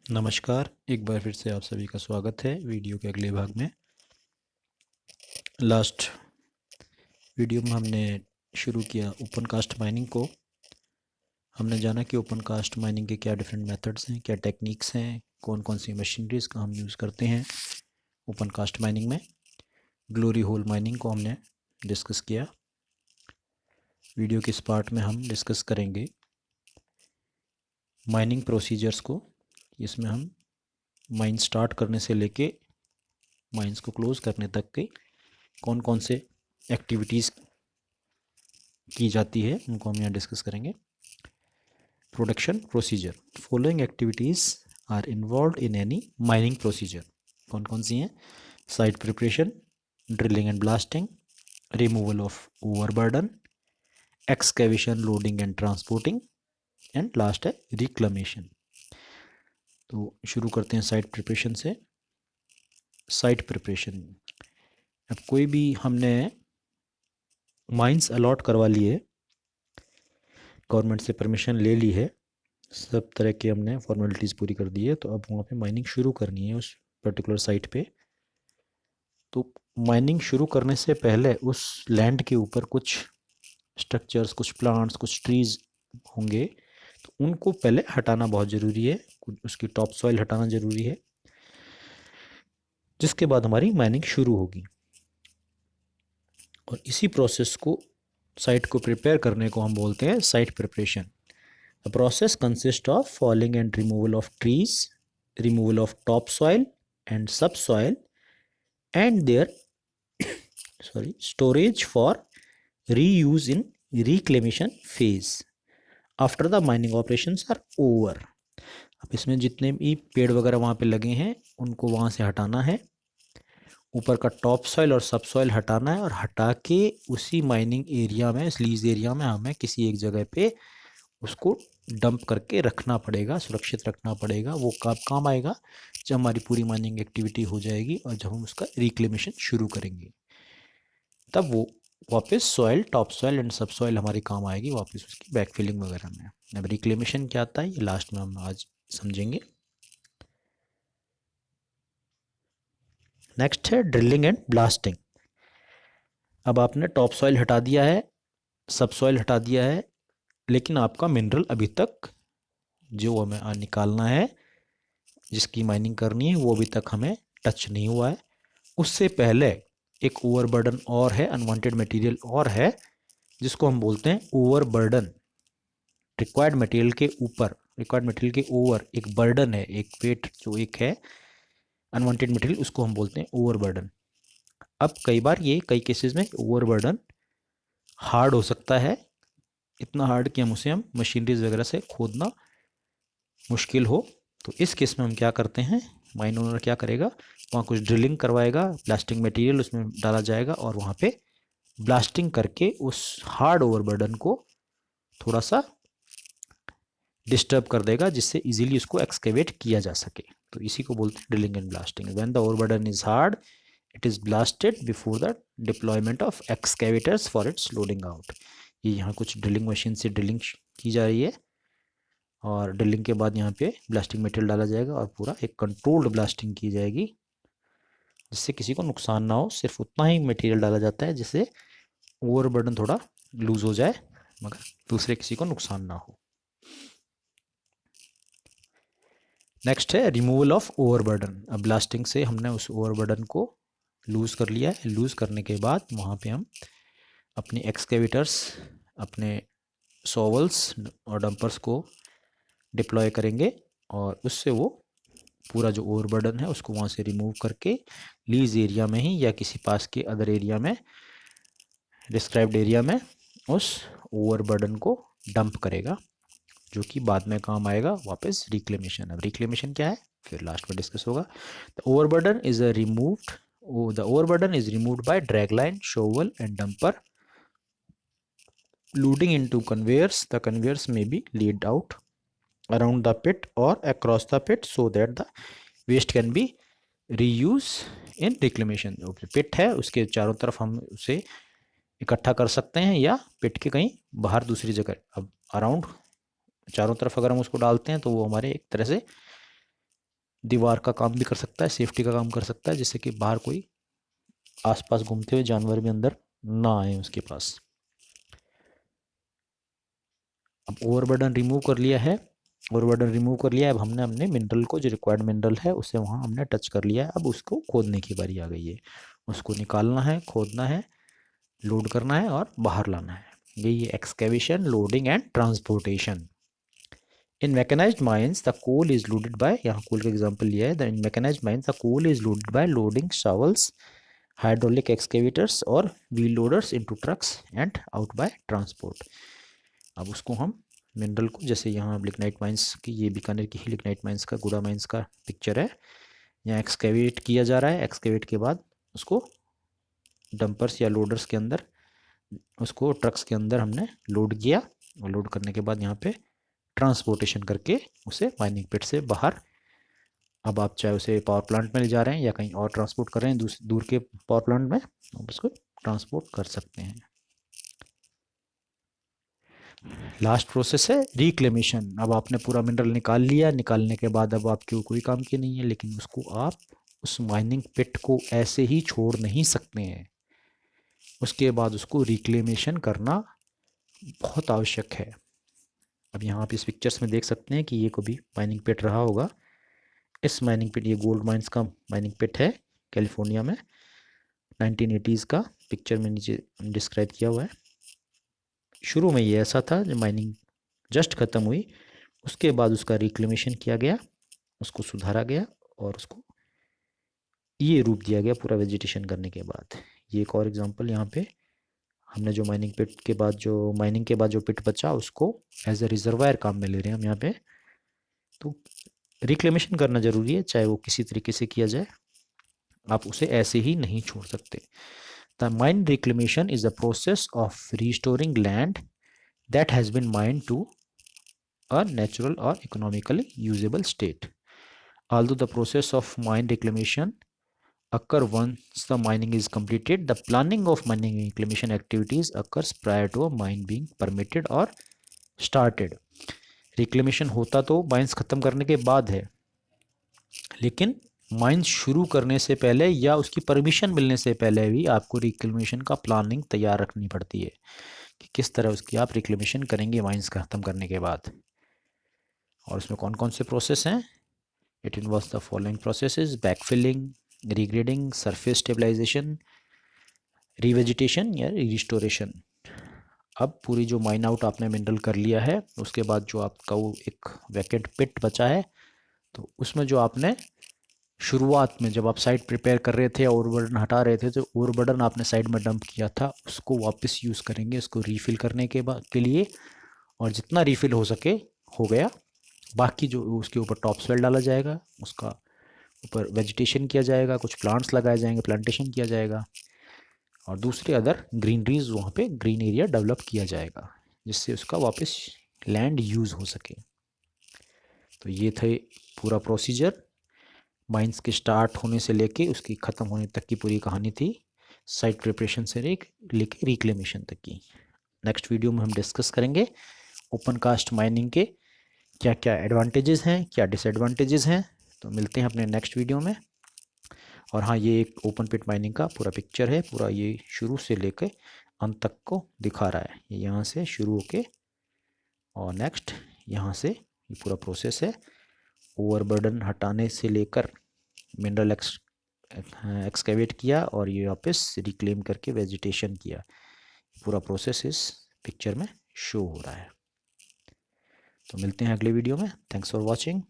नमस्कार, एक बार फिर से आप सभी का स्वागत है वीडियो के अगले भाग में। लास्ट वीडियो में हमने शुरू किया ओपन कास्ट माइनिंग को। हमने जाना कि ओपन कास्ट माइनिंग के क्या डिफरेंट मेथड्स हैं, क्या टेक्निक्स हैं, कौन कौन सी मशीनरीज का हम यूज़ करते हैं ओपन कास्ट माइनिंग में। ग्लोरी होल माइनिंग को हमने डिस्कस किया। वीडियो के इस पार्ट में हम डिस्कस करेंगे माइनिंग प्रोसीजर्स को। इसमें हम माइन स्टार्ट करने से लेके माइंस को क्लोज़ करने तक के कौन कौन से एक्टिविटीज़ की जाती है उनको हम यहाँ डिस्कस करेंगे। Production procedure, following activities are involved in any mining procedure. कौन कौन सी हैं? Site preparation, drilling and blasting, removal of overburden, excavation, loading and transporting, and last है रिक्लेमेशन। तो शुरू करते हैं साइट प्रिपरेशन से। साइट प्रिपरेशन, अब कोई भी हमने माइंस अलॉट करवा लिए, गवर्नमेंट से परमिशन ले ली है, सब तरह की हमने फॉर्मेलिटीज़ पूरी कर दी है, तो अब वहाँ पे माइनिंग शुरू करनी है उस पर्टिकुलर साइट पे। तो माइनिंग शुरू करने से पहले उस लैंड के ऊपर कुछ स्ट्रक्चर्स, कुछ प्लांट्स, कुछ ट्रीज़ होंगे, तो उनको पहले हटाना बहुत ज़रूरी है। उसकी टॉप सॉइल हटाना ज़रूरी है, जिसके बाद हमारी माइनिंग शुरू होगी। और इसी प्रोसेस को, साइट को प्रिपेयर करने को हम बोलते हैं site preparation. The process consists of falling and removal of trees, removal of topsoil and subsoil, and their storage for reuse in reclamation phase after the mining operations are over. अब इसमें जितने भी पेड़ वगैरह वहाँ पे लगे हैं उनको वहाँ से हटाना है, ऊपर का टॉप सॉइल और सब सॉइल हटाना है, और हटा के उसी माइनिंग एरिया में, स्लीज एरिया में हमें किसी एक जगह पे उसको डंप करके रखना पड़ेगा, सुरक्षित रखना पड़ेगा। वो कब काम आएगा? जब हमारी पूरी माइनिंग एक्टिविटी हो जाएगी और जब हम उसका रिक्लेमेशन शुरू करेंगे, तब वो वापस सॉइल, टॉप सॉइल एंड सब सॉइल हमारी काम आएगी, वापस उसकी बैकफिलिंग वगैरह में। अब रिक्लेमेशन क्या आता है ये लास्ट में हम आज समझेंगे। नेक्स्ट है ड्रिलिंग एंड ब्लास्टिंग। अब आपने टॉप सॉइल हटा दिया है, सब सॉइल हटा दिया है, लेकिन आपका मिनरल अभी तक जो हमें निकालना है, जिसकी माइनिंग करनी है, वो अभी तक हमें टच नहीं हुआ है। उससे पहले एक ओवरबर्डन और है, अनवांटेड मटेरियल और है, जिसको हम बोलते हैं ओवरबर्डन। रिक्वायर्ड मटेरियल के ऊपर, रिक्वायर्ड मटेरियल के ओवर एक बर्डन है, एक वेट जो एक है अनवांटेड मटेरियल, उसको हम बोलते हैं ओवरबर्डन। अब कई बार ये कई केसेस में ओवरबर्डन हार्ड हो सकता है, इतना हार्ड कि हम मशीनरीज वगैरह से खोदना मुश्किल हो। तो इस केस में हम क्या करते हैं, माइन ओनर क्या करेगा, वहाँ कुछ ड्रिलिंग करवाएगा, ब्लास्टिंग मटेरियल उसमें डाला जाएगा और वहाँ पे ब्लास्टिंग करके उस हार्ड ओवरबर्डन को थोड़ा सा डिस्टर्ब कर देगा, जिससे इजीली उसको एक्सकेवेट किया जा सके। तो इसी को बोलते हैं drilling and blasting. When the overburden is hard, it is blasted before the deployment of excavators for its loading out. ये यहाँ कुछ ड्रिलिंग मशीन से ड्रिलिंग की जा रही है, और ड्रिलिंग के बाद यहाँ पे ब्लास्टिंग मटेरियल डाला जाएगा और पूरा एक कंट्रोल्ड ब्लास्टिंग की जाएगी, जिससे किसी को नुकसान ना हो। सिर्फ उतना ही मटेरियल डाला जाता है जिससे ओवरबर्डन थोड़ा लूज हो जाए, मगर दूसरे किसी को नुकसान ना हो। नेक्स्ट है रिमूवल ऑफ ओवरबर्डन। अब ब्लास्टिंग से हमने उस ओवरबर्डन को लूज़ कर लिया है। लूज़ करने के बाद वहाँ पे हम अपने एक्सकेवेटर्स, अपने शॉवल्स और डंपर्स को डिप्लॉय करेंगे, और उससे वो पूरा जो ओवरबर्डन है उसको वहाँ से रिमूव करके लीज एरिया में ही या किसी पास के अदर एरिया में, डिस्क्राइब्ड एरिया में, उस ओवरबर्डन को डंप करेगा, जो कि बाद में काम आएगा वापस रिक्लेमेशन। अब रिक्लेमेशन क्या है फिर लास्ट में डिस्कस होगा। The overburden is removed by drag line, shovel and dumper loading into conveyors. The conveyors may be laid out around the pit or across the pit so that the waste can be reused in reclamation. जो पिट है उसके चारों तरफ हम उसे इकट्ठा कर सकते हैं, या पिट के कहीं बाहर दूसरी जगह। अब अराउंड चारों तरफ अगर हम उसको डालते हैं तो वो हमारे एक तरह से दीवार का काम भी कर सकता है, सेफ्टी का काम कर सकता है, जिससे कि बाहर कोई आसपास घूमते हुए जानवर भी अंदर ना आए उसके पास। अब ओवरबर्डन रिमूव कर लिया है, ओवरबर्डन रिमूव कर लिया है। अब हमने अपने मिनरल को, जो रिक्वायर्ड मिनरल है उसे वहाँ हमने टच कर लिया है। अब उसको खोदने की बारी आ गई है, उसको निकालना है, खोदना है, लोड करना है और बाहर लाना है। यही excavation, loading and transportation. In mechanized mines the coal is loaded by, यहाँ कोल का एग्जांपल लिया है, the in mechanized mines the coal is loaded by loading shovels, hydraulic excavators और wheel loaders into trucks and out by transport. अब उसको हम mineral को, जैसे यहाँ लिग्नाइट माइंस की, ये बीकानेर की ही लिग्नाइट माइंस का, गुड़ा माइंस का पिक्चर है। यहाँ एक्सकेवेट किया जा रहा है, एक्सकेवेट के बाद उसको डंपर्स या लोडर्स के अंदर, उसको ट्रक्स के अंदर हमने लोड किया, और लोड करने के बाद यहाँ पे ट्रांसपोर्टेशन करके उसे माइनिंग पिट से बाहर, अब आप चाहे उसे पावर प्लांट में ले जा रहे हैं या कहीं और ट्रांसपोर्ट कर रहे हैं दूर के पावर प्लांट में, आप उसको ट्रांसपोर्ट कर सकते हैं। लास्ट प्रोसेस है रिक्लेमेशन। अब आपने पूरा मिनरल निकाल लिया, निकालने के बाद अब आपके कोई काम की नहीं है, लेकिन उसको आप उस माइनिंग पिट को ऐसे ही छोड़ नहीं सकते हैं, उसके बाद उसको रिक्लेमेशन करना बहुत आवश्यक है। अब यहाँ आप इस पिक्चर्स में देख सकते हैं कि ये कभी माइनिंग पिट रहा होगा। इस माइनिंग पिट, ये गोल्ड माइंस का माइनिंग पिट है कैलिफोर्निया में, 1980s का, पिक्चर में नीचे डिस्क्राइब किया हुआ है। शुरू में ये ऐसा था, जब माइनिंग जस्ट ख़त्म हुई उसके बाद उसका रिक्लेमेशन किया गया, उसको सुधारा गया और उसको ये रूप दिया गया पूरा वेजिटेशन करने के बाद। ये एक और एग्जांपल, यहाँ पे हमने जो माइनिंग पिट के बाद, जो माइनिंग के बाद जो पिट बचा, उसको एज ए रिजर्वायर काम में ले रहे हैं हम यहाँ पे। तो रिक्लेमेशन करना ज़रूरी है, चाहे वो किसी तरीके से किया जाए, आप उसे ऐसे ही नहीं छोड़ सकते। The mine reclamation is the process of restoring land that has been mined to a natural or economically usable state. Although the process of mine reclamation occur once the mining is completed, the planning of mining reclamation activities occurs prior to a mine being permitted or started. Reclamation होता तो mines ख़त्म करने के बाद है, लेकिन mines शुरू करने से पहले या उसकी परमिशन मिलने से पहले भी आपको रिक्लेमेशन का प्लानिंग तैयार रखनी पड़ती है कि किस तरह उसकी आप रिक्लेमेशन करेंगे माइंस ख़त्म करने के बाद। और उसमें कौन कौन से प्रोसेस हैं? It involves the following processes: backfilling, regrading, surface stabilization, revegetation या restoration। अब पूरी जो माइन आउट आपने मिनरल कर लिया है, उसके बाद जो आपका वो एक वैकेंट पिट बचा है, तो उसमें जो आपने शुरुआत में जब आप साइड प्रिपेयर कर रहे थे, ओवरबर्डन हटा रहे थे, तो ओवरबर्डन आपने साइड में डंप किया था, उसको वापस यूज़ करेंगे उसको रीफिल करने के लिए, और जितना रीफिल हो सके हो गया। बाकी जो उसके ऊपर टॉप सोइल डाला जाएगा, उसका ऊपर वेजिटेशन किया जाएगा, कुछ प्लांट्स लगाए जाएंगे, प्लांटेशन किया जाएगा, और दूसरे अदर ग्रीनरीज वहाँ पे ग्रीन एरिया डेवलप किया जाएगा, जिससे उसका वापस लैंड यूज़ हो सके। तो ये थे पूरा प्रोसीजर, माइंस के स्टार्ट होने से लेके उसकी ख़त्म होने तक की पूरी कहानी थी, साइट प्रिपरेशन से लेके रिक्लेमेशन तक की। नेक्स्ट वीडियो में हम डिस्कस करेंगे ओपन कास्ट माइनिंग के क्या क्या एडवांटेजेस हैं, क्या डिसएडवांटेजेस हैं। तो मिलते हैं अपने नेक्स्ट वीडियो में। और हाँ, ये एक ओपन पिट माइनिंग का पूरा पिक्चर है, पूरा ये शुरू से लेकर अंत तक को दिखा रहा है। ये यहाँ से शुरू होके और नेक्स्ट यहाँ से ये पूरा प्रोसेस है, ओवरबर्डन हटाने से लेकर मिनरल एक्सकेवेट किया और ये वापस रिक्लेम करके वेजिटेशन किया, पूरा प्रोसेस इस पिक्चर में शो हो रहा है। तो मिलते हैं अगले वीडियो में। Thanks for watching.